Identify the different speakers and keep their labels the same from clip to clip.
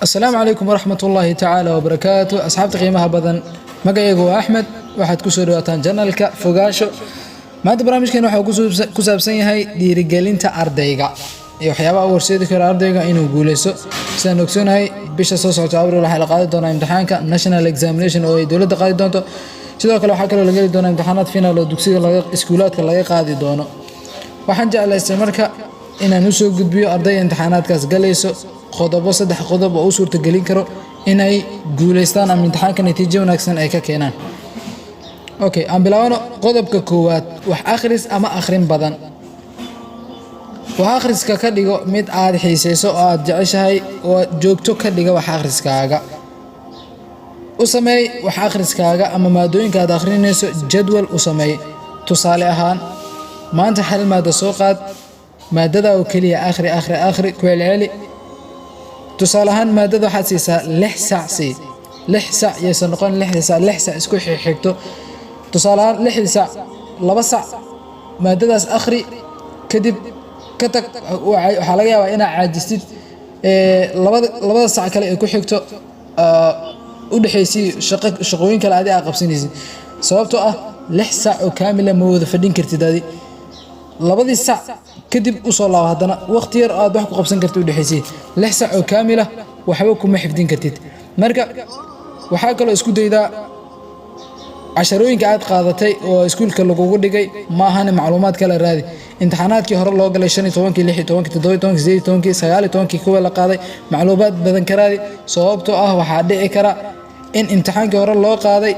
Speaker 1: السلام عليكم ورحمة الله تعالى وبركاته أصحابتي قيمها بدن مقايقو أحمد waxaad ku soo dhawaataan channelka Fogaasho maanta barnaamijkeena waxa ku saabsan yahay dhiirigelinta ardayga iyo waxyaabaha horseedi kara ardayga inuu guuleysto sidaan ogsoonahay bisha soo socota Abriil waxa la qaadi doonaa imtixaanka national examination oo ay dawladda qaadi doonto sidoo kale waxa kale la geli doonaa imtixaanaad final oo dugsiga iskuulaadka laga qaadi doono waxaan jeclaystay marka inaan u soo gudbiyo ardayda imtixaanaadkaas galayso saddex qodob oo u suurta gelin karo inay guuleystaan ama imtixaanka natiijo wanaagsan ay ka keenaan okay aan bilaabano qodobka koowaad wax akhris ama akhrin badan wax akhriska ka dhigo mid aad xiiseyso oo aad jeceshahay oo joogto ka dhiga wax akhriskaaga u sameey wax akhriskaaga ama maadooyinka aad akhrinayso jadwal u sameey tusaale ahaan maanta hal maado soo qaad maadada oo kaliya akhri ku celceli tusaale ahaan maadada waxaad siisaa 6 saac 6 saac yeesan noqon 6 saac isku xigto tusaale ahaan 6 saac 2 saac maadadaas akhri kadib ka tag waxa laga yaabaa inaad caajistid labada saac kale ee ku xigto u dhaxaysii shaqooyin kale aad qabsanaysid sababtoo ah 6 saac oo kaamil ma wada fadhin kartid labadii saac kadib u soo laabo hadana waqti yar aad wax ku qabsan kartid u dhaxaysii 6 saac oo kaamil waxba kuma xifdin kartid marka waxa kale isku daydaa casharooyinka aad qaadatay oo iskuulka lagugu dhigay ma ahan macluumaad kala raadi imtixaanaadkii hore loo galay 15 16 17 18 19 kuwa la qaaday macluumaad badan ka raadi sababtoo ah waxa dhici kara in imtixaankii hore loo qaaday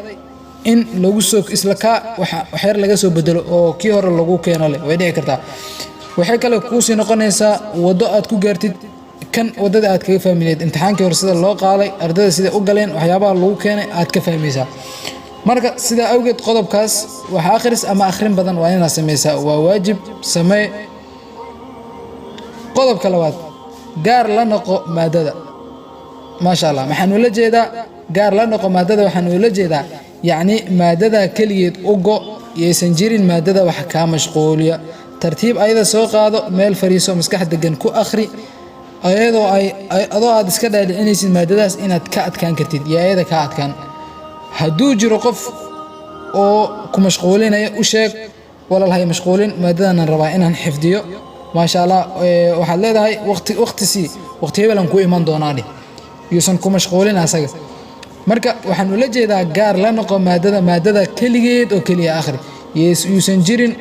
Speaker 1: in lagu soo isla ka wax laga soo bedelo oo kii hore lagu keeno leh way dhici kartaa waxay kale ku sii noqonaysaa wado aad ku gaartid kan wadada aad kaga fahmineed imtixaankii hore sida loo qaaday ardayda sida u galeen waxyaabaha lagu keenay aad ka fahmaysaa marka sida awgeed qodobkaas waxa akhris ama akhrin badan waa inaad sameysaa waa waajib samee qodobka labaad gaar la noqo maadada ma sha Allah waxaan ula jeedaa gaar la noqo maadada waxaan ula jeedaa yani maadada kaliyeed ugo yeesan jirin maadada wax ka mashquuliya tartiib ayada soo qaado meel fariiso maskax degan ku akhri ayadoo aad iska dhaadhicinaysid maadadaas inaad ka adkaan kartid iyo ayada ka adkaan hadduu jiro qof oo ku mashquulinaya u sheeg walaalahay mashquulin maadadan rabaa inaan xifdiyo ma sha Allah waxaad leedahay waqti hebelan ku iman doonaa yuusan ku mashquulin asaga marka waxaan ula jeedaa gaar la noqo maadada kaligeed oo kaliya akhri yuusan jirin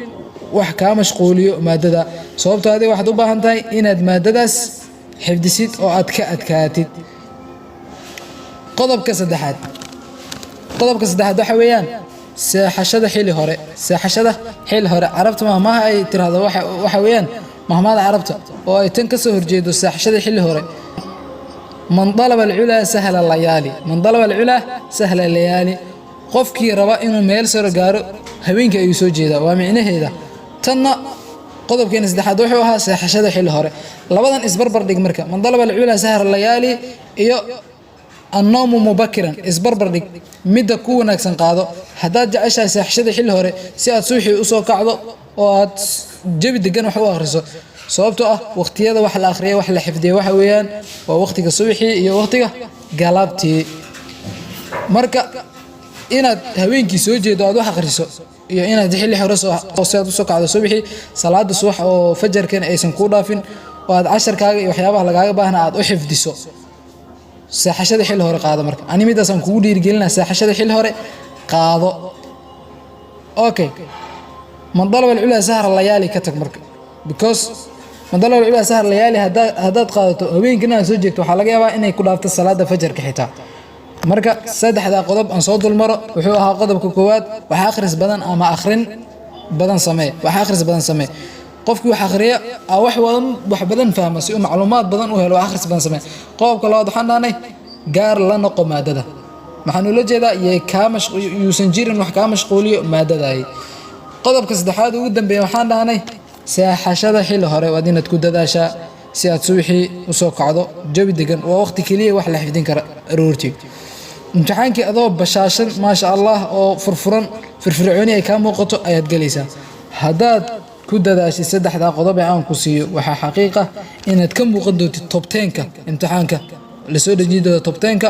Speaker 1: wax ka mashquuliyo maadada sababtoo ah waxaad u baahan tahay inaad maadadaas xifdisid oo aad ka adkaatid qodobka saddexaad waxa weeyaan seexashada xilli hore carabta ma ay tiraahdo waxa weeyaan mahmaada carabta oo ay tan ka soo horjeedo seexashada xilli hore man talaba al-ula sahla layali qofkii raba inuu meel soo gaaro habeenkii ayuu soo jeedaa waa micnaheeda tanna qodobkeena saddexaad wuxuu ahaa seexashada xilli hore labadan isbarbar dhig marka man talaba al-ula sahla layali iyo النوم مبكرا اسبربر دغ ميدا ku wanaagsan qaado hadaad jeceshahay seexashada xilli hore si aad suuxi u soo kacdo oo aad jabi degan wax u akhriso sababtoo ah waqtiyada wax la akhriyo wax la xifdiyo waxa weeyaan waa waqtiga suuxi iyo waqtiga galabtii marka inaad habeenkii soo jeedo aad wax akhriso iyo inaad xilli hore soo soo kacdo suuxi salaada subax oo fajarkan aysan ku dhaafin oo aad casharkaaga iyo waxyaabaha lagaaga baahnaa aad u xifdiso seexashada xilli hore qaado marka ani midaasan kugu dhiirigelinaa seexashada xilli hore qaado okay man dalaba al-ula sahra layali ka tag marka because man dalaba al-ula sahra layali hadaad qaadato habeenkina soo jeegto waxa laga yaabaa inay ku dhaafto salaada fajarka xitaa marka saddexda qodob aan soo dulmaro wuxuu ahaa qodobka koowaad wax akhris badan ama akhrin badan samee qofkii wax akhriya wax badan fahmo si uu macluumaad badan u helo wax akhris badan sameey qodobka labaad waxaan dhaanay gaar la noqo maadada maxaan ula jeedaa yuusan jirin wax ka mashquuliyo maadada qodobka saddexaad ugu dambeeyay waxaan dhaanay seexashada xilli hore waa inaad ku dadaashaa si aad suuxi u soo kacdo jawi degan waa waqti kaliya wax la xifdin kara aroortii imtixaankii adoo bashaashan ma sha Allah oo firfircooni ay ka muuqato ayaad galaysaa hadaad ku dadaashid saddexda qodob ee aan ku siiyo waxa xaqiiqo inaad ka muuqan doonto top 10ka imtixaanka la soo dejiyo doono top 10ka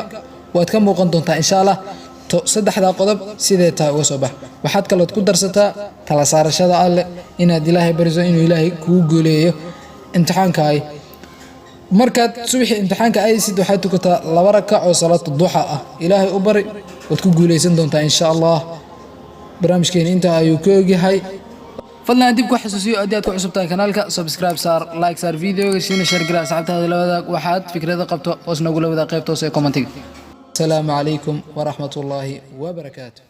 Speaker 1: waad ka muuqan doontaa insha Allah saddexda qodob sidee taa uga soo bax waxaad kale ku darsataa tala saarashada alle inaad ilaahay bariso inuu ilaahay kugu guuleeyo imtixaankaay markaad subaxii imtixaanka aysid waxaad tukataa 2 rakac oo salaatu duha ah ilaahay u bari waad ku guuleysan doontaa insha Allah barnaamijkeena inta ayuu ka ogyahay fadlan dib ku xasuusiyo aad ku cusubtahay kanaalka subscribe saar like saar videoga share garaa asxaabtaada la wadaag waxaad fikrado qabto hoos nagu la wadaag qaybta hoose ee commentiga السلام عليكم ورحمة الله وبركاته.